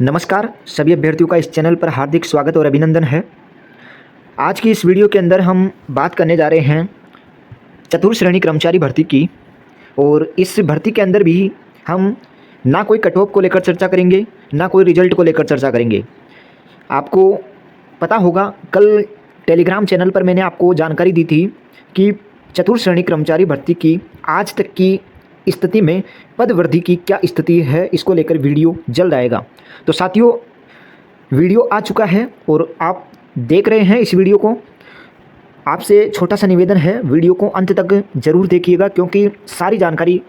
नमस्कार, सभी अभ्यर्थियों का इस चैनल पर हार्दिक स्वागत और अभिनंदन है। आज की इस वीडियो के अंदर हम बात करने जा रहे हैं चतुर्थ श्रेणी कर्मचारी भर्ती की। और इस भर्ती के अंदर भी हम ना कोई कट ऑफ को लेकर चर्चा करेंगे, ना कोई रिजल्ट को लेकर चर्चा करेंगे। आपको पता होगा, कल टेलीग्राम चैनल पर मैंने आपको जानकारी दी थी कि चतुर्थ श्रेणी कर्मचारी भर्ती की आज तक की स्थिति में पद वृद्धि की क्या स्थिति है, इसको लेकर वीडियो जल्द आएगा। तो साथियों, वीडियो आ चुका है और आप देख रहे हैं इस वीडियो को। आपसे छोटा सा निवेदन है, वीडियो को अंत तक ज़रूर देखिएगा, क्योंकि सारी जानकारी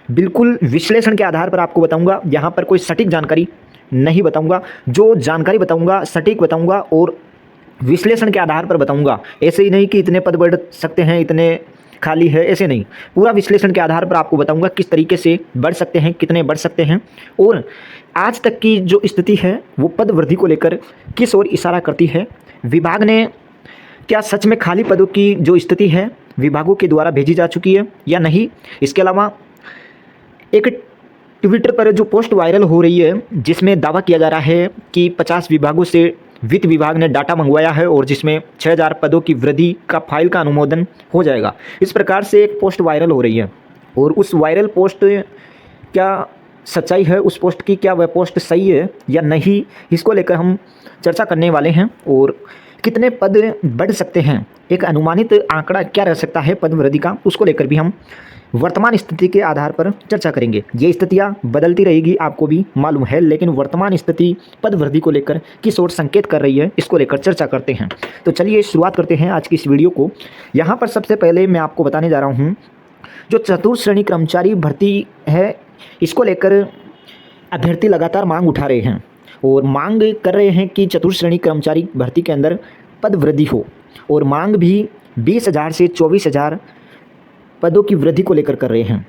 बिल्कुल विश्लेषण के आधार पर आपको बताऊंगा। यहाँ पर कोई सटीक जानकारी नहीं बताऊंगा। जो जानकारी बताऊंगा सटीक बताऊंगा और विश्लेषण के आधार पर बताऊंगा। ऐसे ही नहीं कि इतने पद बढ़ सकते हैं, इतने खाली है, ऐसे नहीं। पूरा विश्लेषण के आधार पर आपको बताऊंगा किस तरीके से बढ़ सकते हैं, कितने बढ़ सकते हैं, और आज तक की जो स्थिति है वो पद वृद्धि को लेकर किस ओर इशारा करती है। विभाग ने क्या सच में खाली पदों की जो स्थिति है विभागों के द्वारा भेजी जा चुकी है या नहीं। इसके अलावा एक ट्विटर पर जो पोस्ट वायरल हो रही है जिसमें दावा किया जा रहा है कि 50 विभागों से वित्त विभाग ने डाटा मंगवाया है और जिसमें 6000 पदों की वृद्धि का फाइल का अनुमोदन हो जाएगा। इस प्रकार से एक पोस्ट वायरल हो रही है और उस वायरल पोस्ट क्या सच्चाई है, उस पोस्ट की क्या वह पोस्ट सही है या नहीं, इसको लेकर हम चर्चा करने वाले हैं। और कितने पद बढ़ सकते हैं, एक अनुमानित आंकड़ा क्या रह सकता है पद वृद्धि का, उसको लेकर भी हम वर्तमान स्थिति के आधार पर चर्चा करेंगे। ये स्थितियाँ बदलती रहेगी, आपको भी मालूम है, लेकिन वर्तमान स्थिति पद वृद्धि को लेकर किस ओर संकेत कर रही है, इसको लेकर चर्चा करते हैं। तो चलिए शुरुआत करते हैं आज की इस वीडियो को। यहाँ पर सबसे पहले मैं आपको बताने जा रहा हूँ, जो चतुर्थ श्रेणी कर्मचारी भर्ती है इसको लेकर अभ्यर्थी लगातार मांग उठा रहे हैं और मांग कर रहे हैं कि चतुर्थ श्रेणी कर्मचारी भर्ती के अंदर पद वृद्धि हो। और मांग भी 20,000 से 24,000 पदों की वृद्धि को लेकर कर रहे हैं।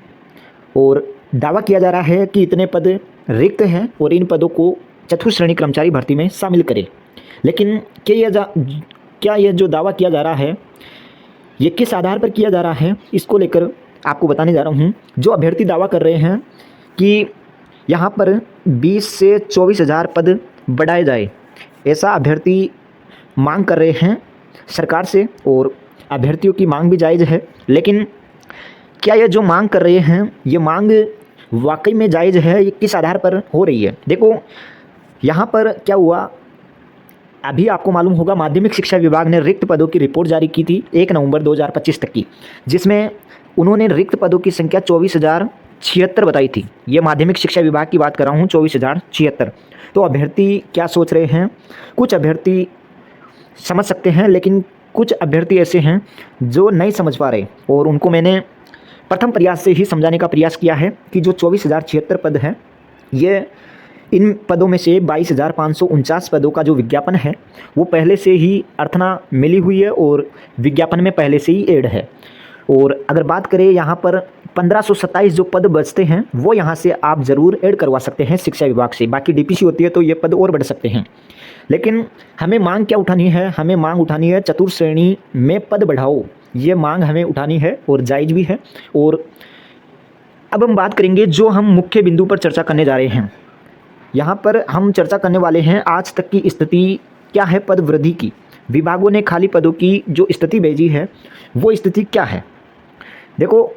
और दावा किया जा रहा है कि इतने पद रिक्त हैं और इन पदों को चतुर्थ श्रेणी कर्मचारी भर्ती में शामिल करें। लेकिन क्या यह जो दावा किया जा रहा है ये किस आधार पर किया जा रहा है, इसको लेकर आपको बताने जा रहा हूँ। जो अभ्यर्थी दावा कर रहे हैं कि यहाँ पर 20 से 24,000 पद बढ़ाए जाए, ऐसा अभ्यर्थी मांग कर रहे हैं सरकार से। और अभ्यर्थियों की मांग भी जायज़ है, लेकिन क्या यह जो मांग कर रहे हैं ये मांग वाकई में जायज़ है, ये किस आधार पर हो रही है। देखो यहाँ पर क्या हुआ, अभी आपको मालूम होगा माध्यमिक शिक्षा विभाग ने रिक्त पदों की रिपोर्ट जारी की थी 1 नवंबर 2025 तक की, जिसमें उन्होंने रिक्त पदों की संख्या 24,076 बताई थी। ये माध्यमिक शिक्षा विभाग की बात कर रहा हूँ, 24,076। तो अभ्यर्थी क्या सोच रहे हैं, कुछ अभ्यर्थी समझ सकते हैं, लेकिन कुछ अभ्यर्थी ऐसे हैं जो नहीं समझ पा रहे। और उनको मैंने प्रथम प्रयास से ही समझाने का प्रयास किया है कि जो 24,076 पद हैं, ये इन पदों में से 22,549 पदों का जो विज्ञापन है वो पहले से ही अर्थना मिली हुई है और विज्ञापन में पहले से ही ऐड है। और अगर बात करें यहाँ पर 1527 जो पद बचते हैं वो यहाँ से आप ज़रूर ऐड करवा सकते हैं शिक्षा विभाग से। बाकी डीपीसी होती है तो ये पद और बढ़ सकते हैं। लेकिन हमें मांग क्या उठानी है, हमें मांग उठानी है चतुर्थ श्रेणी में पद बढ़ाओ, ये मांग हमें उठानी है और जायज़ भी है। और अब हम बात करेंगे जो हम मुख्य बिंदु पर चर्चा करने जा रहे हैं। यहाँ पर हम चर्चा करने वाले हैं आज तक की स्थिति क्या है पद वृद्धि की। विभागों ने खाली पदों की जो स्थिति भेजी है वो स्थिति क्या है। देखो,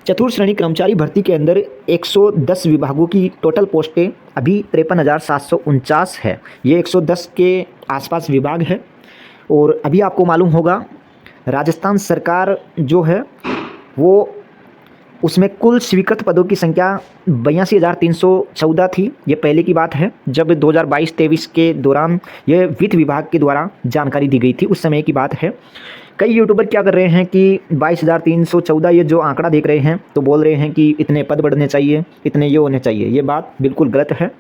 चतुर्थ श्रेणी कर्मचारी भर्ती के अंदर 110 विभागों की टोटल पोस्टें अभी 53,749 है। ये 110 के आसपास विभाग है। और अभी आपको मालूम होगा राजस्थान सरकार जो है वो उसमें कुल स्वीकृत पदों की संख्या 82,314 थी। ये पहले की बात है जब 2022-23 के दौरान ये वित्त विभाग के द्वारा जानकारी दी गई थी, उस समय की बात है। कई यूट्यूबर क्या कर रहे हैं कि 22,314 ये जो आंकड़ा देख रहे हैं तो बोल रहे हैं कि इतने पद बढ़ने चाहिए, इतने ये होने चाहिए। ये बात बिल्कुल गलत है।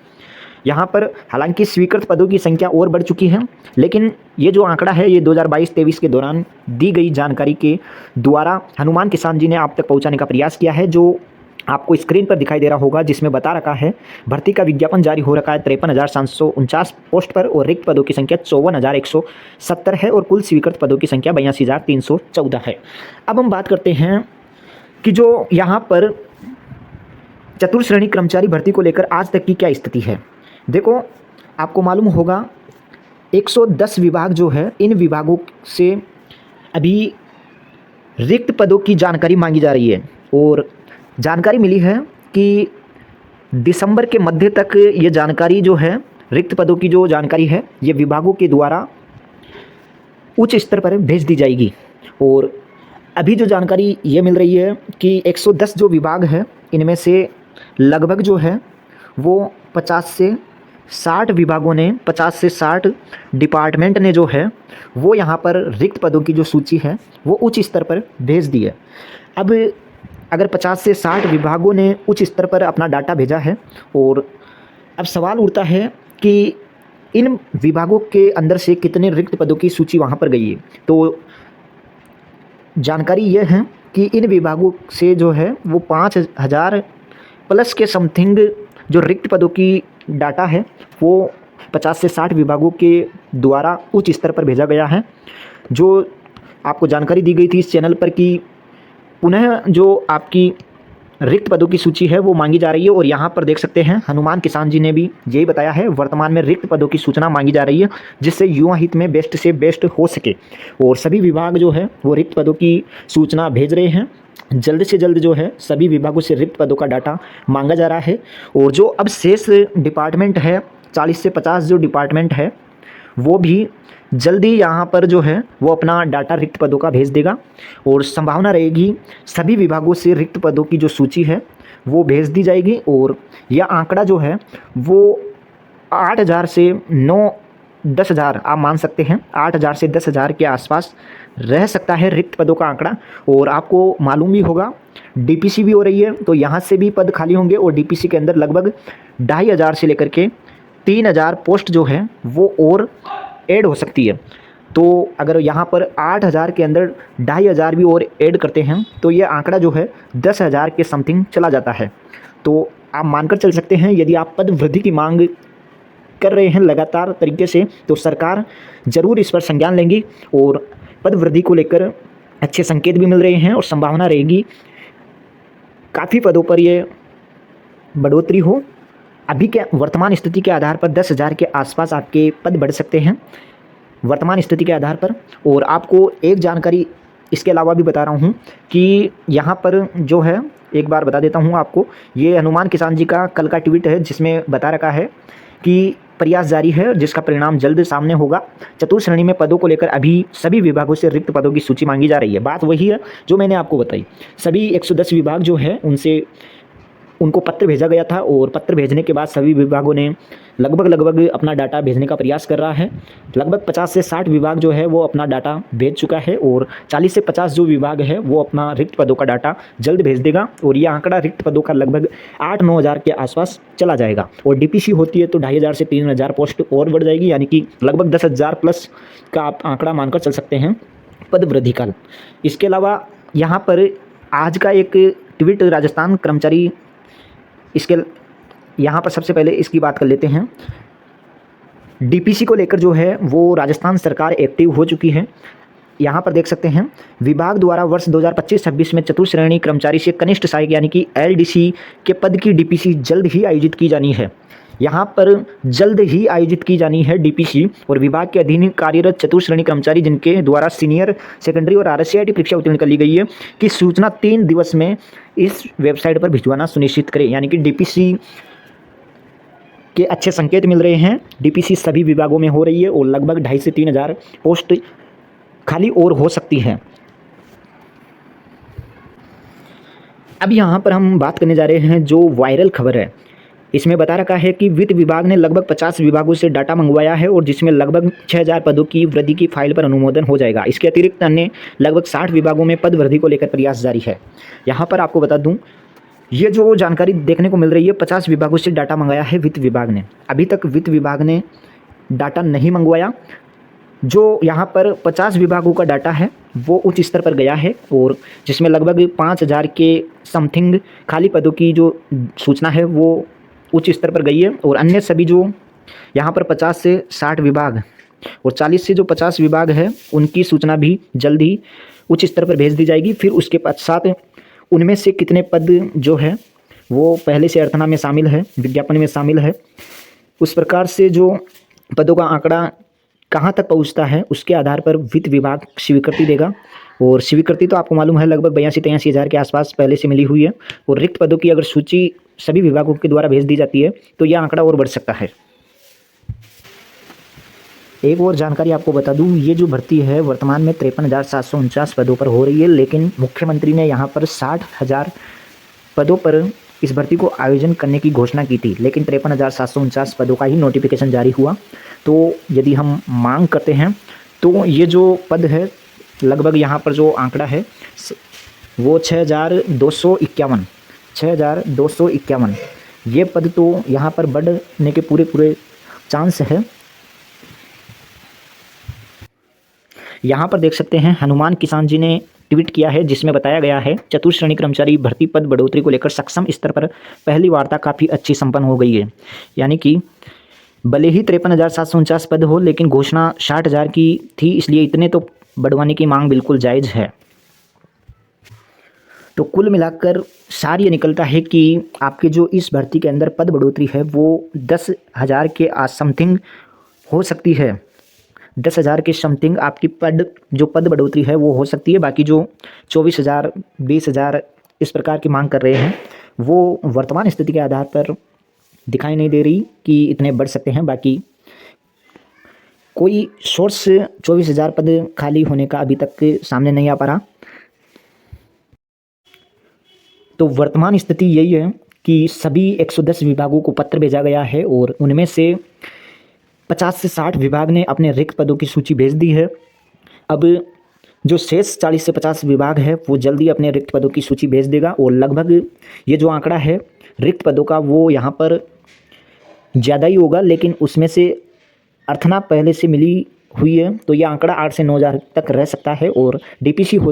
यहाँ पर हालांकि स्वीकृत पदों की संख्या और बढ़ चुकी है, लेकिन ये जो आंकड़ा है ये 2022-23 के दौरान दी गई जानकारी के द्वारा हनुमान किसान जी ने आप तक पहुँचाने का प्रयास किया है, जो आपको स्क्रीन पर दिखाई दे रहा होगा, जिसमें बता रखा है भर्ती का विज्ञापन जारी हो रखा है 53,749 पोस्ट पर और रिक्त पदों की संख्या 54,170 है और कुल स्वीकृत पदों की संख्या 82,314 है। अब हम बात करते हैं कि जो यहाँ पर चतुर्थ श्रेणी कर्मचारी भर्ती को लेकर आज तक की क्या स्थिति है। देखो, आपको मालूम होगा 110 विभाग जो है, इन विभागों से अभी रिक्त पदों की जानकारी मांगी जा रही है और जानकारी मिली है कि दिसंबर के मध्य तक ये जानकारी जो है, रिक्त पदों की जो जानकारी है, ये विभागों के द्वारा उच्च स्तर पर भेज दी जाएगी। और अभी जो जानकारी ये मिल रही है कि 110 जो विभाग है, इनमें से लगभग जो है वो 50 से 60 विभागों ने, 50 से 60 डिपार्टमेंट ने जो है वो यहाँ पर रिक्त पदों की जो सूची है वो उच्च स्तर पर भेज दी है। अब अगर 50 से 60 विभागों ने उच्च स्तर पर अपना डाटा भेजा है, और अब सवाल उठता है कि इन विभागों के अंदर से कितने रिक्त पदों की सूची वहाँ पर गई है। तो जानकारी यह है कि इन विभागों से जो है वो 5000 प्लस के समथिंग जो रिक्त पदों की डाटा है वो 50 से 60 विभागों के द्वारा उच्च स्तर पर भेजा गया है। जो आपको जानकारी दी गई थी इस चैनल पर कि पुनः जो आपकी रिक्त पदों की सूची है वो मांगी जा रही है, और यहाँ पर देख सकते हैं हनुमान किसान जी ने भी यही बताया है, वर्तमान में रिक्त पदों की सूचना मांगी जा रही है जिससे युवा हित में बेस्ट से बेस्ट हो सके। और सभी विभाग जो है वो रिक्त पदों की सूचना भेज रहे हैं। जल्द से जल्द जो है सभी विभागों से रिक्त पदों का डाटा मांगा जा रहा है। और जो अब शेष डिपार्टमेंट है, 40 से 50 जो डिपार्टमेंट है, वो भी जल्दी यहाँ पर जो है वो अपना डाटा रिक्त पदों का भेज देगा। और संभावना रहेगी सभी विभागों से रिक्त पदों की जो सूची है वो भेज दी जाएगी। और यह आंकड़ा जो है वो 8000 से 10,000 आप मान सकते हैं, 8000 से 10,000 के आसपास रह सकता है रिक्त पदों का आंकड़ा। और आपको मालूम भी होगा डीपीसी भी हो रही है, तो यहाँ से भी पद खाली होंगे, और डीपीसी के अंदर लगभग 2500 से लेकर के 3000 पोस्ट जो है वो और ऐड हो सकती है। तो अगर यहाँ पर 8000 के अंदर 2500 भी और ऐड करते हैं तो ये आंकड़ा जो है 10,000 के समथिंग चला जाता है। तो आप मानकर चल सकते हैं यदि आप पद वृद्धि की मांग कर रहे हैं लगातार तरीके से, तो सरकार ज़रूर इस पर संज्ञान लेंगी और पद वृद्धि को लेकर अच्छे संकेत भी मिल रहे हैं, और संभावना रहेगी काफ़ी पदों पर ये बढ़ोतरी हो। अभी के वर्तमान स्थिति के आधार पर 10,000 के आसपास आपके पद बढ़ सकते हैं वर्तमान स्थिति के आधार पर। और आपको एक जानकारी इसके अलावा भी बता रहा हूँ कि यहाँ पर जो है, एक बार बता देता हूँ आपको, ये हनुमान किसान जी का कल का ट्वीट है जिसमें बता रखा है कि प्रयास जारी है जिसका परिणाम जल्द सामने होगा। चतुर्थ श्रेणी में पदों को लेकर अभी सभी विभागों से रिक्त पदों की सूची मांगी जा रही है। बात वही है जो मैंने आपको बताई। सभी 110 विभाग जो है उनको पत्र भेजा गया था, और पत्र भेजने के बाद सभी विभागों ने लगभग अपना डाटा भेजने का प्रयास कर रहा है। लगभग 50 से 60 विभाग जो है वो अपना डाटा भेज चुका है, और 40 से 50 जो विभाग है वो अपना रिक्त पदों का डाटा जल्द भेज देगा। और ये आंकड़ा रिक्त पदों का लगभग 8-9 हज़ार के आसपास चला जाएगा। और डीपीसी होती है तो 2500 से 3000 पोस्ट और बढ़ जाएगी, यानी कि लगभग 10,000 प्लस का आप आंकड़ा मानकर चल सकते हैं पद वृद्धि का। इसके अलावा यहाँ पर आज का एक ट्वीट राजस्थान कर्मचारी, इसके यहाँ पर सबसे पहले इसकी बात कर लेते हैं। डीपीसी को लेकर जो है वो राजस्थान सरकार एक्टिव हो चुकी है। यहाँ पर देख सकते हैं विभाग द्वारा वर्ष 2025-26 में चतुर्थ श्रेणी कर्मचारी से कनिष्ठ सहायक यानी कि एलडीसी के पद की डीपीसी जल्द ही आयोजित की जानी है। यहाँ पर जल्द ही आयोजित की जानी है डीपीसी। और विभाग के अधीन कार्यरत चतुर्थ श्रेणी कर्मचारी जिनके द्वारा सीनियर सेकेंडरी और आरएससीआईटी परीक्षा उत्तीर्ण कर ली गई है कि सूचना 3 दिवस में इस वेबसाइट पर भिजवाना सुनिश्चित करें। यानी कि डीपीसी के अच्छे संकेत मिल रहे हैं। डीपीसी सभी विभागों में हो रही है और लगभग 2,500 से 3,000 पोस्ट खाली और हो सकती हैं। अब यहाँ पर हम बात करने जा रहे हैं जो वायरल खबर है। इसमें बता रखा है कि वित्त विभाग ने लगभग 50 विभागों से डाटा मंगवाया है, और जिसमें लगभग 6,000 पदों की वृद्धि की फाइल पर अनुमोदन हो जाएगा। इसके अतिरिक्त अन्य लगभग 60 विभागों में पद वृद्धि को लेकर प्रयास जारी है। यहाँ पर आपको बता दूँ, ये जो जानकारी देखने को मिल रही है, 50 विभागों से डाटा मंगाया है वित्त विभाग ने। अभी तक वित्त विभाग ने डाटा नहीं मंगवाया। जो यहाँ पर 50 विभागों का डाटा है वो उच्च स्तर पर गया है, और जिसमें लगभग 5,000 के समथिंग खाली पदों की जो सूचना है वो उच्च स्तर पर गई है। और अन्य सभी जो यहाँ पर 50 से 60 विभाग और 40 से जो 50 विभाग है उनकी सूचना भी जल्द ही उच्च स्तर पर भेज दी जाएगी। फिर उसके पश्चात उनमें से कितने पद जो है वो पहले से अर्थना में शामिल है, विज्ञापन में शामिल है, उस प्रकार से जो पदों का आंकड़ा कहाँ तक पहुँचता है उसके आधार पर वित्त विभाग स्वीकृति देगा। और स्वीकृति तो आपको मालूम है लगभग 82-83 हज़ार के आसपास पहले से मिली हुई है। और रिक्त पदों की अगर सूची सभी विभागों के द्वारा भेज दी जाती है तो यह आंकड़ा और बढ़ सकता है। एक और जानकारी आपको बता दूं, ये जो भर्ती है वर्तमान में 53,749 पदों पर हो रही है, लेकिन मुख्यमंत्री ने यहाँ पर 60,000 पदों पर इस भर्ती को आयोजन करने की घोषणा की थी, लेकिन 53,749 पदों का ही नोटिफिकेशन जारी हुआ। तो यदि हम मांग करते हैं तो ये जो पद है लगभग यहाँ पर जो आंकड़ा है वो 6,251 ये पद तो यहाँ पर बढ़ने के पूरे चांस है। यहाँ पर देख सकते हैं हनुमान किसान जी ने ट्वीट किया है जिसमें बताया गया है चतुर्थ श्रेणी कर्मचारी भर्ती पद बढ़ोतरी को लेकर सक्षम स्तर पर पहली वार्ता काफ़ी अच्छी संपन्न हो गई है। यानी कि भले ही 53,749 पद हो लेकिन घोषणा 60,000 की थी, इसलिए इतने तो बढ़वाने की मांग बिल्कुल जायज़ है। तो कुल मिलाकर सार ये निकलता है कि आपके जो इस भर्ती के अंदर पद बढ़ोतरी है वो 10,000 के समथिंग हो सकती है। 10,000 के समथिंग आपकी जो पद बढ़ोतरी है वो हो सकती है। बाकी जो 24,000 20,000 इस प्रकार की मांग कर रहे हैं वो वर्तमान स्थिति के आधार पर दिखाई नहीं दे रही कि इतने बढ़ सकते हैं। बाकी कोई सोर्स 24,000 पद खाली होने का अभी तक सामने नहीं आ पा रहा। तो वर्तमान स्थिति यही है कि सभी 110 विभागों को पत्र भेजा गया है और उनमें से 50 से 60 विभाग ने अपने रिक्त पदों की सूची भेज दी है। अब जो शेष 40 से 50 विभाग है वो जल्दी अपने रिक्त पदों की सूची भेज देगा और लगभग ये जो आंकड़ा है रिक्त पदों का वो यहाँ पर ज़्यादा ही होगा, लेकिन उसमें से अर्थना पहले से मिली हुई है तो यह आंकड़ा 8 से 9,000 तक रह सकता है। और डीपीसी हो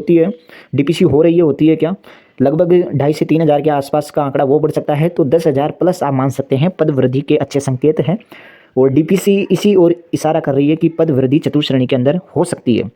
रही है क्या लगभग 2,500 से 3,000 के आसपास का आंकड़ा वो बढ़ सकता है। तो 10,000 प्लस आप मान सकते हैं पद वृद्धि के अच्छे संकेत हैं। और डीपीसी इसी ओर इशारा कर रही है कि पद वृद्धि चतुर्थ श्रेणी के अंदर हो सकती है।